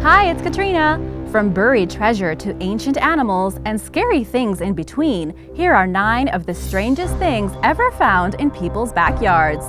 Hi, it's Katrina! From buried treasure to ancient animals and scary things in between, here are 9 of the strangest things ever found in people's backyards.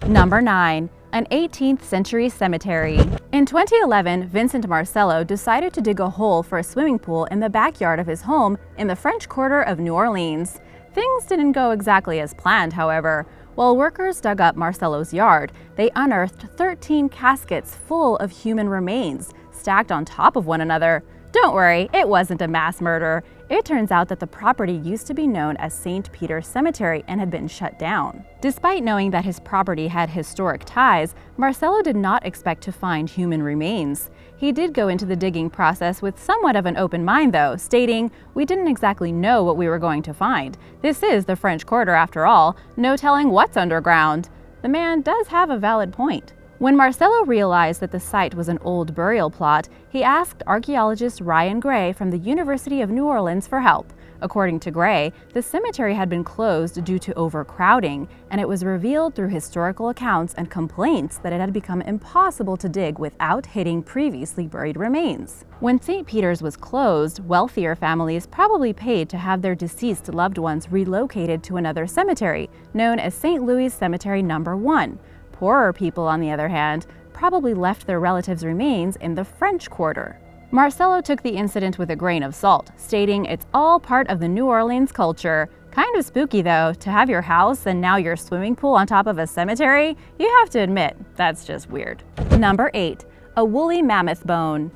Number 9. An 18th century cemetery. In 2011, Vincent Marcello decided to dig a hole for a swimming pool in the backyard of his home in the French Quarter of New Orleans. Things didn't go exactly as planned, however. While workers dug up Marcello's yard, they unearthed 13 caskets full of human remains, stacked on top of one another. Don't worry, it wasn't a mass murder. It turns out that the property used to be known as St. Peter's Cemetery and had been shut down. Despite knowing that his property had historic ties, Marcello did not expect to find human remains. He did go into the digging process with somewhat of an open mind though, stating, "We didn't exactly know what we were going to find. This is the French Quarter after all, no telling what's underground." The man does have a valid point. When Marcello realized that the site was an old burial plot, he asked archaeologist Ryan Gray from the University of New Orleans for help. According to Gray, the cemetery had been closed due to overcrowding, and it was revealed through historical accounts and complaints that it had become impossible to dig without hitting previously buried remains. When St. Peter's was closed, wealthier families probably paid to have their deceased loved ones relocated to another cemetery, known as St. Louis Cemetery No. 1. Poorer people, on the other hand, probably left their relatives' remains in the French Quarter. Marcello took the incident with a grain of salt, stating it's all part of the New Orleans culture. Kind of spooky though, to have your house and now your swimming pool on top of a cemetery? You have to admit, that's just weird. Number 8. A woolly mammoth bone.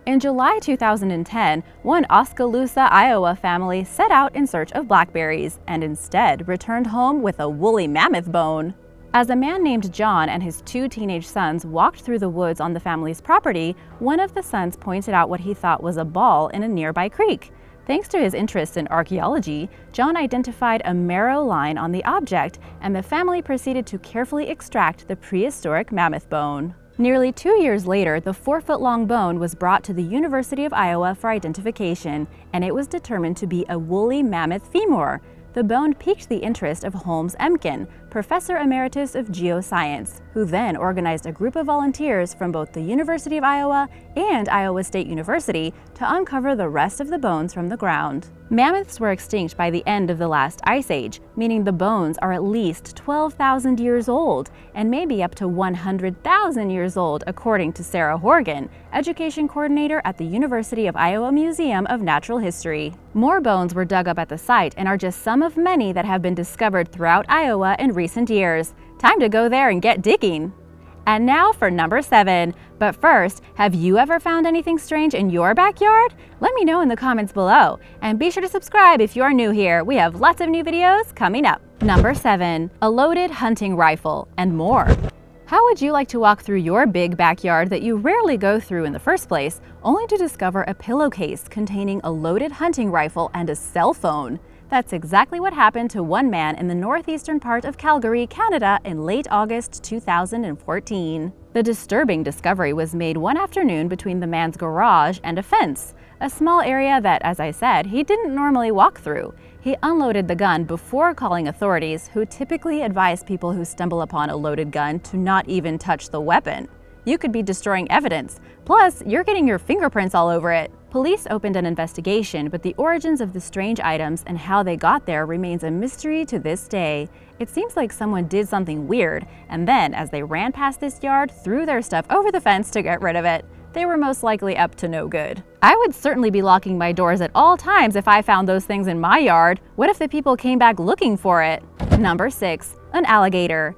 In July 2010, one Oskaloosa, Iowa family set out in search of blackberries and instead returned home with a woolly mammoth bone. As a man named John and his 2 teenage sons walked through the woods on the family's property, one of the sons pointed out what he thought was a ball in a nearby creek. Thanks to his interest in archaeology, John identified a marrow line on the object, and the family proceeded to carefully extract the prehistoric mammoth bone. Nearly 2 years later, the 4-foot-long bone was brought to the University of Iowa for identification, and it was determined to be a woolly mammoth femur. The bone piqued the interest of Holmes Emkin, Professor Emeritus of Geoscience, who then organized a group of volunteers from both the University of Iowa and Iowa State University to uncover the rest of the bones from the ground. Mammoths were extinct by the end of the last ice age, meaning the bones are at least 12,000 years old and maybe up to 100,000 years old, according to Sarah Horgan, education coordinator at the University of Iowa Museum of Natural History. More bones were dug up at the site and are just some of many that have been discovered throughout Iowa in recent years. Time to go there and get digging. And now for number 7. But first, have you ever found anything strange in your backyard? Let me know in the comments below. And be sure to subscribe if you are new here. We have lots of new videos coming up. Number 7. A loaded hunting rifle and more. How would you like to walk through your big backyard that you rarely go through in the first place, only to discover a pillowcase containing a loaded hunting rifle and a cell phone? That's exactly what happened to one man in the northeastern part of Calgary, Canada in late August 2014. The disturbing discovery was made one afternoon between the man's garage and a fence, a small area that, as I said, he didn't normally walk through. He unloaded the gun before calling authorities, who typically advise people who stumble upon a loaded gun to not even touch the weapon. You could be destroying evidence, plus you're getting your fingerprints all over it. Police opened an investigation, but the origins of the strange items and how they got there remains a mystery to this day. It seems like someone did something weird, and then, as they ran past this yard, threw their stuff over the fence to get rid of it. They were most likely up to no good. I would certainly be locking my doors at all times if I found those things in my yard. What if the people came back looking for it? Number 6. An alligator.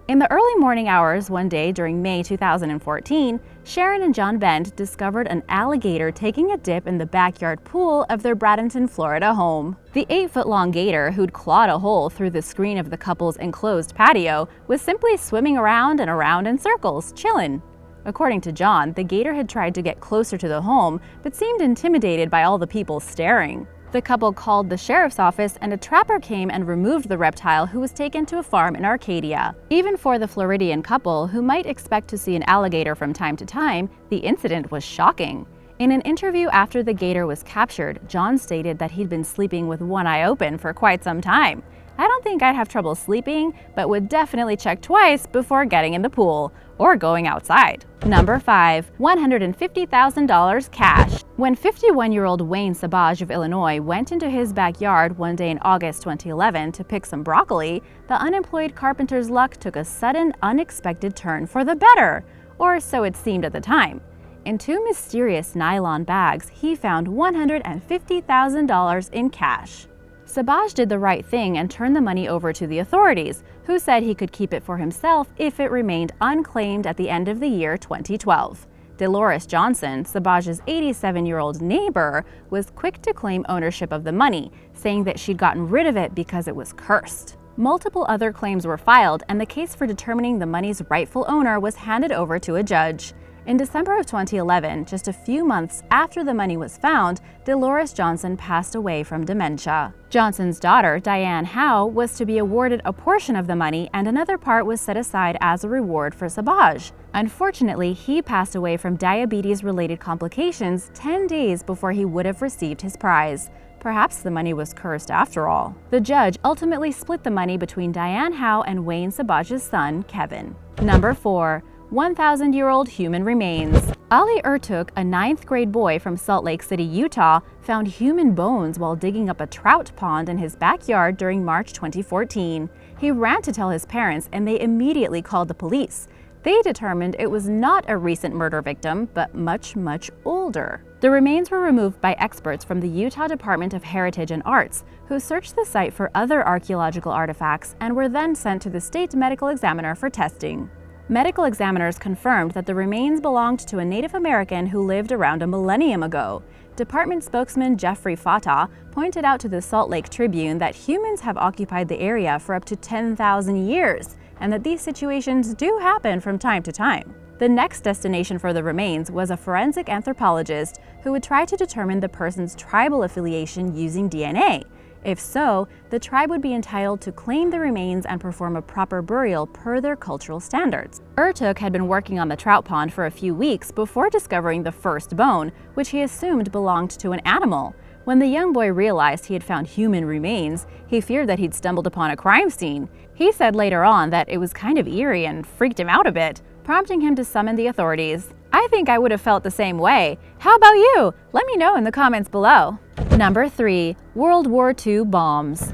In the early morning hours one day during May 2014, Sharon and John Bent discovered an alligator taking a dip in the backyard pool of their Bradenton, Florida home. The 8-foot-long gator, who'd clawed a hole through the screen of the couple's enclosed patio, was simply swimming around and around in circles, chillin'. According to John, the gator had tried to get closer to the home, but seemed intimidated by all the people staring. The couple called the sheriff's office, and a trapper came and removed the reptile, who was taken to a farm in Arcadia. Even for the Floridian couple, who might expect to see an alligator from time to time, the incident was shocking. In an interview after the gator was captured, John stated that he'd been sleeping with one eye open for quite some time. I don't think I'd have trouble sleeping, but would definitely check twice before getting in the pool or going outside. Number 5. $150,000 cash. When 51-year-old Wayne Sabage of Illinois went into his backyard one day in August 2011 to pick some broccoli, the unemployed carpenter's luck took a sudden, unexpected turn for the better, or so it seemed at the time. In 2 mysterious nylon bags, he found $150,000 in cash. Sabage did the right thing and turned the money over to the authorities, who said he could keep it for himself if it remained unclaimed at the end of the year 2012. Dolores Johnson, Sabage's 87-year-old neighbor, was quick to claim ownership of the money, saying that she'd gotten rid of it because it was cursed. Multiple other claims were filed, and the case for determining the money's rightful owner was handed over to a judge. In December of 2011, just a few months after the money was found, Dolores Johnson passed away from dementia. Johnson's daughter, Diane Howe, was to be awarded a portion of the money, and another part was set aside as a reward for Sabage. Unfortunately, he passed away from diabetes-related complications 10 days before he would have received his prize. Perhaps the money was cursed after all. The judge ultimately split the money between Diane Howe and Wayne Sabage's son, Kevin. Number 4. 1,000-year-old human remains. Ali Ertuk, a 9th grade boy from Salt Lake City, Utah, found human bones while digging up a trout pond in his backyard during March 2014. He ran to tell his parents, and they immediately called the police. They determined it was not a recent murder victim, but much, much older. The remains were removed by experts from the Utah Department of Heritage and Arts, who searched the site for other archaeological artifacts and were then sent to the state medical examiner for testing. Medical examiners confirmed that the remains belonged to a Native American who lived around a millennium ago. Department spokesman Jeffrey Fatah pointed out to the Salt Lake Tribune that humans have occupied the area for up to 10,000 years, and that these situations do happen from time to time. The next destination for the remains was a forensic anthropologist who would try to determine the person's tribal affiliation using DNA. If so, the tribe would be entitled to claim the remains and perform a proper burial per their cultural standards. Ertuk had been working on the trout pond for a few weeks before discovering the first bone, which he assumed belonged to an animal. When the young boy realized he had found human remains, he feared that he'd stumbled upon a crime scene. He said later on that it was kind of eerie and freaked him out a bit, prompting him to summon the authorities. I think I would have felt the same way. How about you? Let me know in the comments below. Number 3. World War II bombs.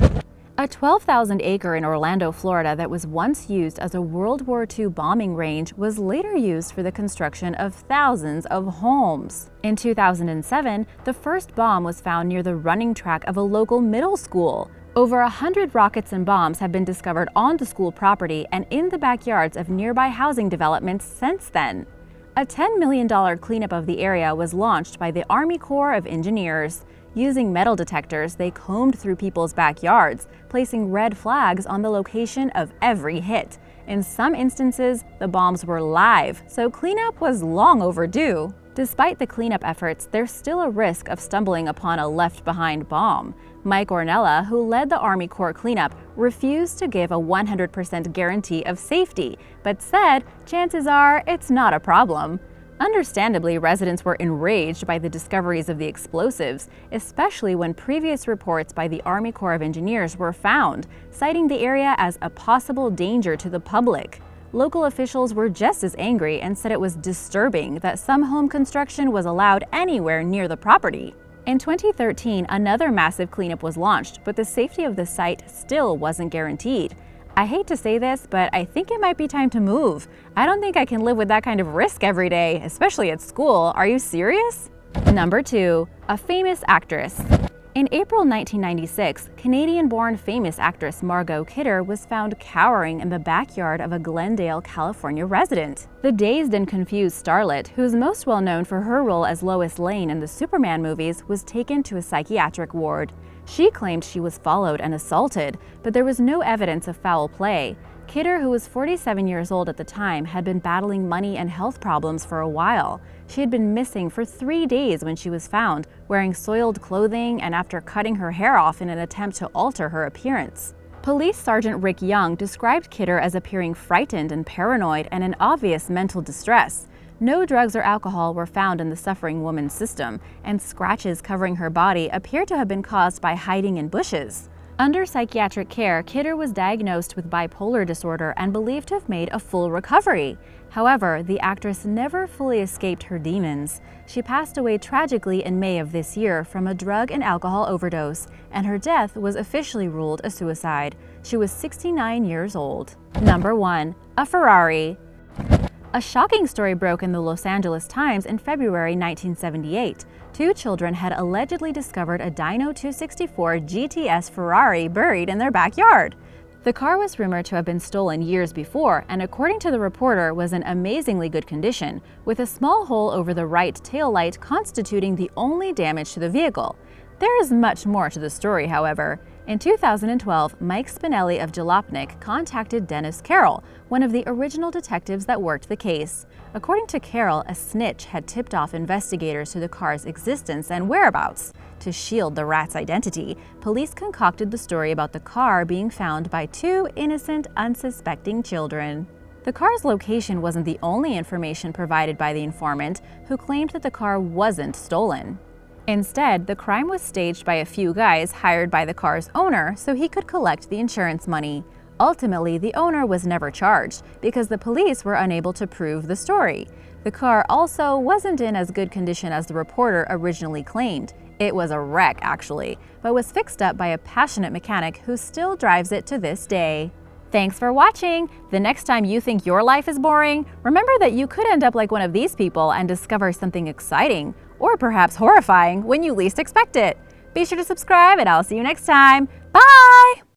A 12,000-acre in Orlando, Florida that was once used as a World War II bombing range was later used for the construction of thousands of homes. In 2007, the first bomb was found near the running track of a local middle school. Over 100 rockets and bombs have been discovered on the school property and in the backyards of nearby housing developments since then. A $10 million cleanup of the area was launched by the Army Corps of Engineers. Using metal detectors, they combed through people's backyards, placing red flags on the location of every hit. In some instances, the bombs were live, so cleanup was long overdue. Despite the cleanup efforts, there's still a risk of stumbling upon a left-behind bomb. Mike Ornella, who led the Army Corps cleanup, refused to give a 100% guarantee of safety, but said chances are it's not a problem. Understandably, residents were enraged by the discoveries of the explosives, especially when previous reports by the Army Corps of Engineers were found, citing the area as a possible danger to the public. Local officials were just as angry and said it was disturbing that some home construction was allowed anywhere near the property. In 2013, another massive cleanup was launched, but the safety of the site still wasn't guaranteed. I hate to say this, but I think it might be time to move. I don't think I can live with that kind of risk every day, especially at school. Are you serious? Number 2. A famous actress. In April 1996, Canadian-born famous actress Margot Kidder was found cowering in the backyard of a Glendale, California resident. The dazed and confused starlet, who's most well known for her role as Lois Lane in the Superman movies, was taken to a psychiatric ward. She claimed she was followed and assaulted, but there was no evidence of foul play. Kidder, who was 47 years old at the time, had been battling money and health problems for a while. She had been missing for 3 days when she was found, wearing soiled clothing and after cutting her hair off in an attempt to alter her appearance. Police Sergeant Rick Young described Kidder as appearing frightened and paranoid and in obvious mental distress. No drugs or alcohol were found in the suffering woman's system, and scratches covering her body appeared to have been caused by hiding in bushes. Under psychiatric care, Kidder was diagnosed with bipolar disorder and believed to have made a full recovery. However, the actress never fully escaped her demons. She passed away tragically in May of this year from a drug and alcohol overdose, and her death was officially ruled a suicide. She was 69 years old. Number 1. A Ferrari. A shocking story broke in the Los Angeles Times in February 1978. Two children had allegedly discovered a Dino 264 GTS Ferrari buried in their backyard. The car was rumored to have been stolen years before, and according to the reporter, was in amazingly good condition, with a small hole over the right taillight constituting the only damage to the vehicle. There is much more to the story, however. In 2012, Mike Spinelli of Jalopnik contacted Dennis Carroll, one of the original detectives that worked the case. According to Carroll, a snitch had tipped off investigators to the car's existence and whereabouts. To shield the rat's identity, police concocted the story about the car being found by two innocent, unsuspecting children. The car's location wasn't the only information provided by the informant, who claimed that the car wasn't stolen. Instead, the crime was staged by a few guys hired by the car's owner so he could collect the insurance money. Ultimately, the owner was never charged because the police were unable to prove the story. The car also wasn't in as good condition as the reporter originally claimed. It was a wreck, actually, but was fixed up by a passionate mechanic who still drives it to this day. Thanks for watching! The next time you think your life is boring, remember that you could end up like one of these people and discover something exciting, or perhaps horrifying, when you least expect it. Be sure to subscribe, and I'll see you next time. Bye!